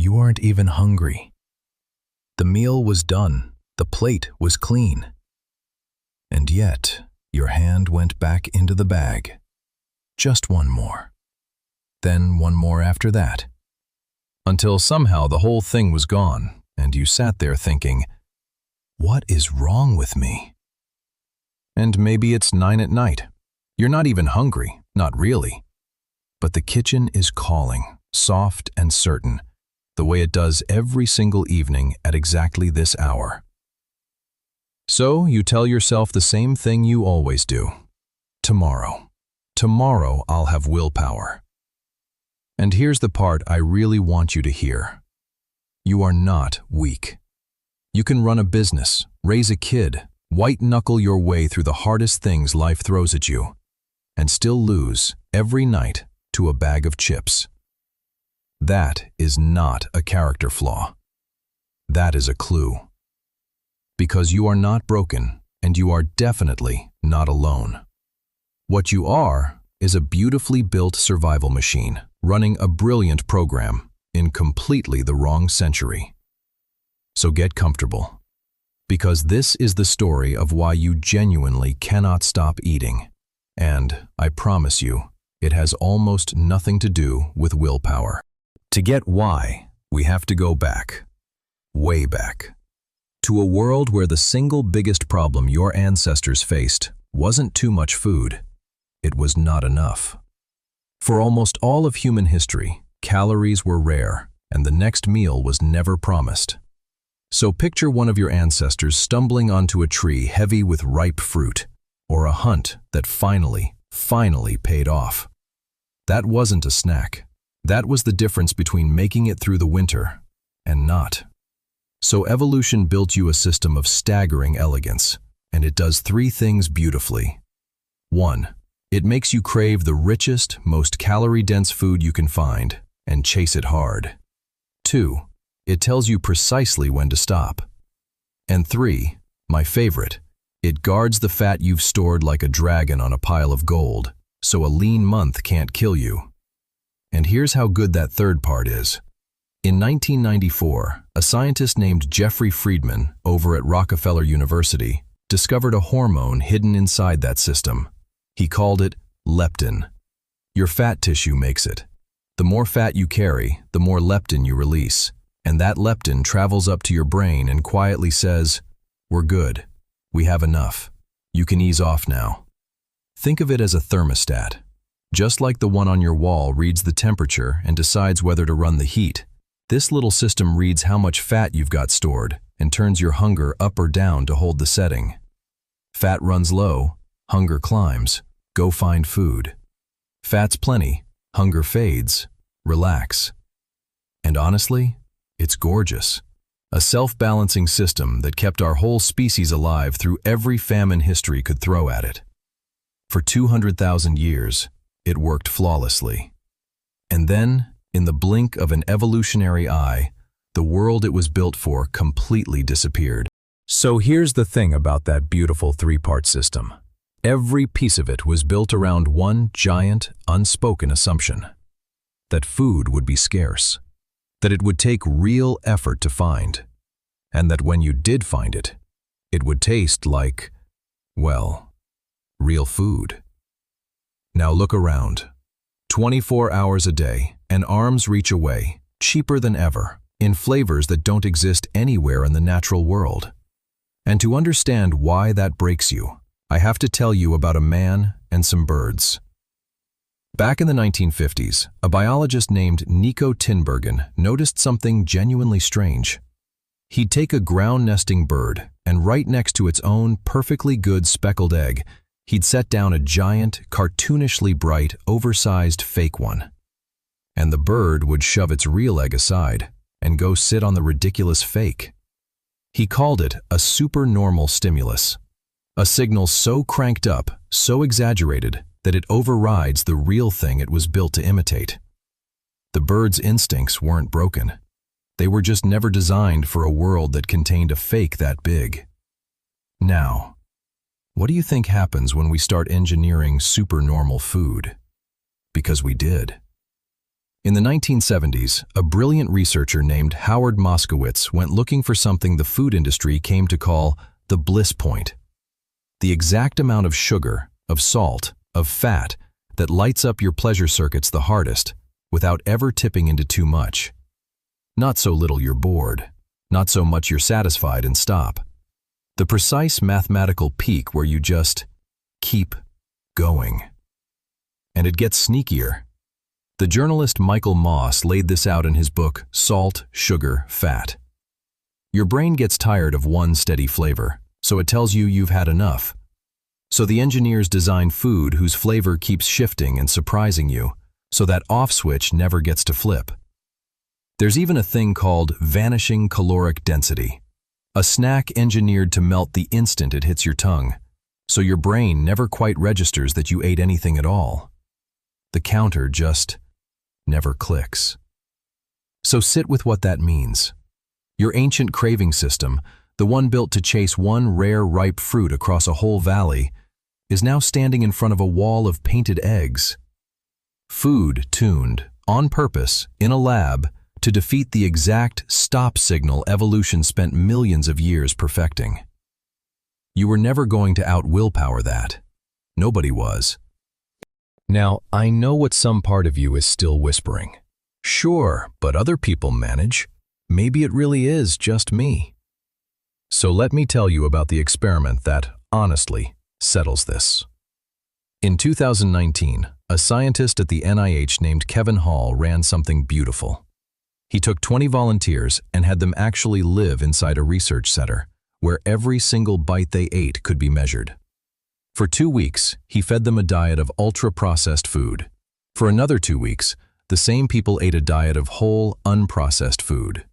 You aren't even hungry. The meal was done. The plate was clean. And yet, your hand went back into the bag. Just one more. Then one more after that. Until somehow the whole thing was gone, and you sat there thinking, what is wrong with me? And maybe it's 9 at night. You're not even hungry, not really. But the kitchen is calling, soft and certain, the way it does every single evening at exactly this hour. So you tell yourself the same thing you always do. Tomorrow I'll have willpower. And here's the part I really want you to hear. You are not weak. You can run a business, raise a kid, white-knuckle your way through the hardest things life throws at you, and still lose every night to a bag of chips. That is not a character flaw. That is a clue. Because you are not broken, and you are definitely not alone. What you are is a beautifully built survival machine running a brilliant program in completely the wrong century. So get comfortable, because this is the story of why you genuinely cannot stop eating, and I promise you, it has almost nothing to do with willpower. To get why, we have to go back, way back, to a world where the single biggest problem your ancestors faced wasn't too much food, it was not enough. For almost all of human history, calories were rare, and the next meal was never promised. So picture one of your ancestors stumbling onto a tree heavy with ripe fruit, or a hunt that finally paid off. That wasn't a snack. That was the difference between making it through the winter and not. So evolution built you a system of staggering elegance, and it does 3 things beautifully. 1. It makes you crave the richest, most calorie-dense food you can find, and chase it hard. 2. It tells you precisely when to stop. And 3, my favorite, it guards the fat you've stored like a dragon on a pile of gold, so a lean month can't kill you. And here's how good that third part is. In 1994, a scientist named Jeffrey Friedman over at Rockefeller University discovered a hormone hidden inside that system. He called it leptin. Your fat tissue makes it. The more fat you carry, the more leptin you release. And that leptin travels up to your brain and quietly says, "We're good. We have enough. You can ease off now." Think of it as a thermostat. Just like the one on your wall reads the temperature and decides whether to run the heat, this little system reads how much fat you've got stored and turns your hunger up or down to hold the setting. Fat runs low, hunger climbs. Go find food. Fat's plenty, hunger fades. Relax. And honestly, it's gorgeous. A self-balancing system that kept our whole species alive through every famine history could throw at it. For 200,000 years, it worked flawlessly. And then, in the blink of an evolutionary eye, the world it was built for completely disappeared. So here's the thing about that beautiful 3-part system. Every piece of it was built around one giant, unspoken assumption. That food would be scarce. That it would take real effort to find. And that when you did find it, it would taste like, well, real food. Now look around. 24 hours a day, and arm's reach away, cheaper than ever, in flavors that don't exist anywhere in the natural world. And to understand why that breaks you, I have to tell you about a man and some birds. Back in the 1950s, a biologist named Nico Tinbergen noticed something genuinely strange. He'd take a ground-nesting bird, and right next to its own perfectly good speckled egg, he'd set down a giant, cartoonishly bright, oversized fake one. And the bird would shove its real egg aside and go sit on the ridiculous fake. He called it a supernormal stimulus. A signal so cranked up, so exaggerated, that it overrides the real thing it was built to imitate. The bird's instincts weren't broken. They were just never designed for a world that contained a fake that big. Now, what do you think happens when we start engineering supernormal food? Because we did. In the 1970s, a brilliant researcher named Howard Moskowitz went looking for something the food industry came to call the bliss point. The exact amount of sugar, of salt, of fat that lights up your pleasure circuits the hardest without ever tipping into too much. Not so little you're bored, not so much you're satisfied and stop. The precise mathematical peak where you just keep going. And it gets sneakier. The journalist Michael Moss laid this out in his book, Salt, Sugar, Fat. Your brain gets tired of one steady flavor, so it tells you you've had enough. So the engineers design food whose flavor keeps shifting and surprising you, so that off switch never gets to flip. There's even a thing called vanishing caloric density, a snack engineered to melt the instant it hits your tongue, so your brain never quite registers that you ate anything at all. The counter just never clicks. So sit with what that means. Your ancient craving system, the one built to chase one rare ripe fruit across a whole valley, is now standing in front of a wall of painted eggs. Food tuned, on purpose, in a lab, to defeat the exact stop signal evolution spent millions of years perfecting. You were never going to out-willpower that. Nobody was. Now, I know what some part of you is still whispering. Sure, but other people manage. Maybe it really is just me. So let me tell you about the experiment that, honestly, settles this. In 2019, a scientist at the NIH named Kevin Hall ran something beautiful. He took 20 volunteers and had them actually live inside a research center, where every single bite they ate could be measured. For 2 weeks, he fed them a diet of ultra-processed food. For another 2 weeks, the same people ate a diet of whole, unprocessed food.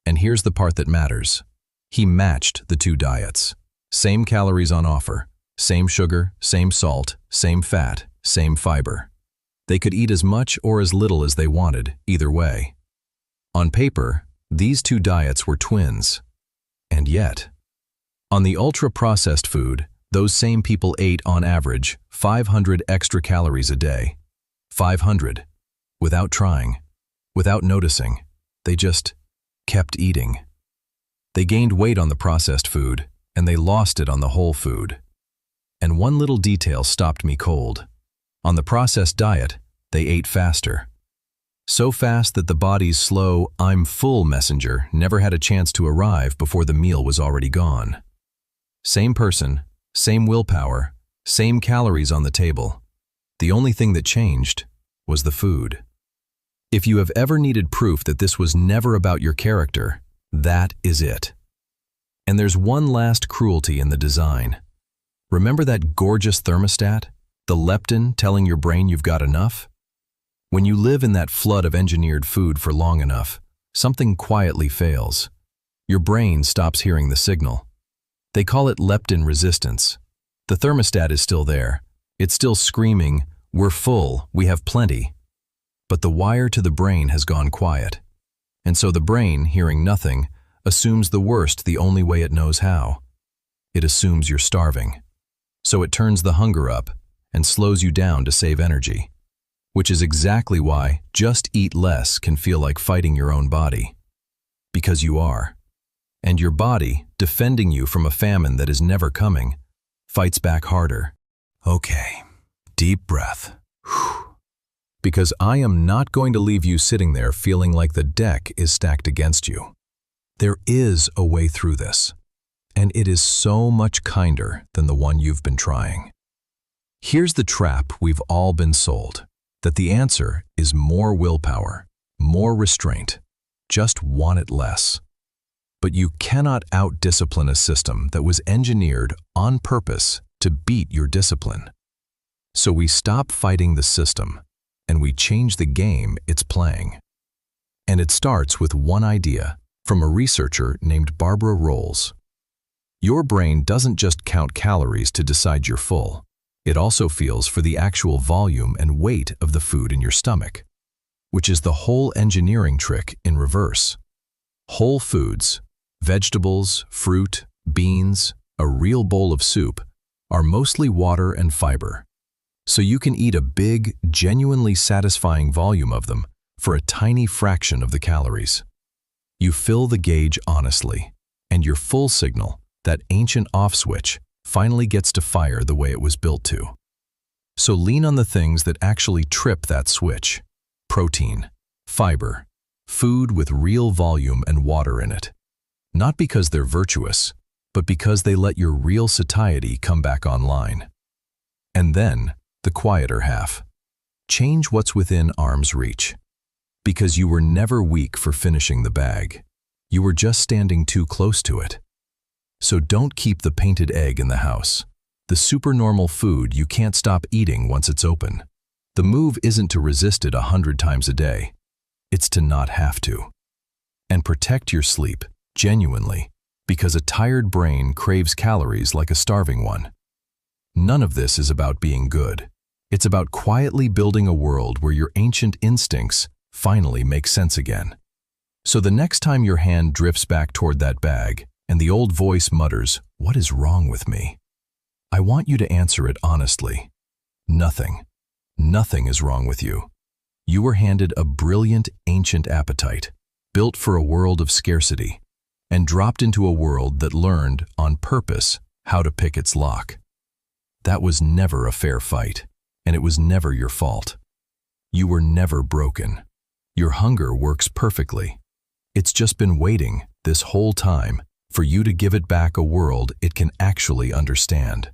And here's the part that matters. He matched the two diets. Same calories on offer, same sugar, same salt, same fat, same fiber. They could eat as much or as little as they wanted, either way. On paper, these two diets were twins. And yet, on the ultra-processed food, those same people ate, on average, 500 extra calories a day. 500. Without trying, without noticing. They just kept eating. They gained weight on the processed food, and they lost it on the whole food. And one little detail stopped me cold. On the processed diet, they ate faster. So fast that the body's slow, "I'm full" messenger never had a chance to arrive before the meal was already gone. Same person, same willpower, same calories on the table. The only thing that changed was the food. If you have ever needed proof that this was never about your character, that is it. And there's one last cruelty in the design. Remember that gorgeous thermostat? The leptin telling your brain you've got enough? When you live in that flood of engineered food for long enough, something quietly fails. Your brain stops hearing the signal. They call it leptin resistance. The thermostat is still there. It's still screaming, "We're full, we have plenty." But the wire to the brain has gone quiet. And so the brain, hearing nothing, assumes the worst the only way it knows how. It assumes you're starving. So it turns the hunger up and slows you down to save energy. Which is exactly why just eat less can feel like fighting your own body. Because you are. And your body, defending you from a famine that is never coming, fights back harder. Okay, deep breath. Whew. Because I am not going to leave you sitting there feeling like the deck is stacked against you. There is a way through this, and it is so much kinder than the one you've been trying. Here's the trap we've all been sold, that the answer is more willpower, more restraint. Just want it less. But you cannot out-discipline a system that was engineered on purpose to beat your discipline. So we stop fighting the system, and we change the game it's playing. And it starts with one idea from a researcher named Barbara Rolls. Your brain doesn't just count calories to decide you're full. It also feels for the actual volume and weight of the food in your stomach, which is the whole engineering trick in reverse. Whole foods, vegetables, fruit, beans, a real bowl of soup, are mostly water and fiber. So you can eat a big, genuinely satisfying volume of them for a tiny fraction of the calories. You fill the gauge honestly, and your full signal, that ancient off switch, finally gets to fire the way it was built to. So lean on the things that actually trip that switch: protein, fiber, food with real volume and water in it. Not because they're virtuous, but because they let your real satiety come back online. And then, the quieter half. Change what's within arm's reach. Because you were never weak for finishing the bag. You were just standing too close to it. So don't keep the painted egg in the house. The supernormal food you can't stop eating once it's open. The move isn't to resist it 100 times a day. It's to not have to. And protect your sleep, genuinely, because a tired brain craves calories like a starving one. None of this is about being good. It's about quietly building a world where your ancient instincts finally make sense again. So the next time your hand drifts back toward that bag, and the old voice mutters, "What is wrong with me?" I want you to answer it honestly. Nothing. Nothing is wrong with you. You were handed a brilliant ancient appetite, built for a world of scarcity, and dropped into a world that learned, on purpose, how to pick its lock. That was never a fair fight, and it was never your fault. You were never broken. Your hunger works perfectly. It's just been waiting, this whole time, for you to give it back a world it can actually understand.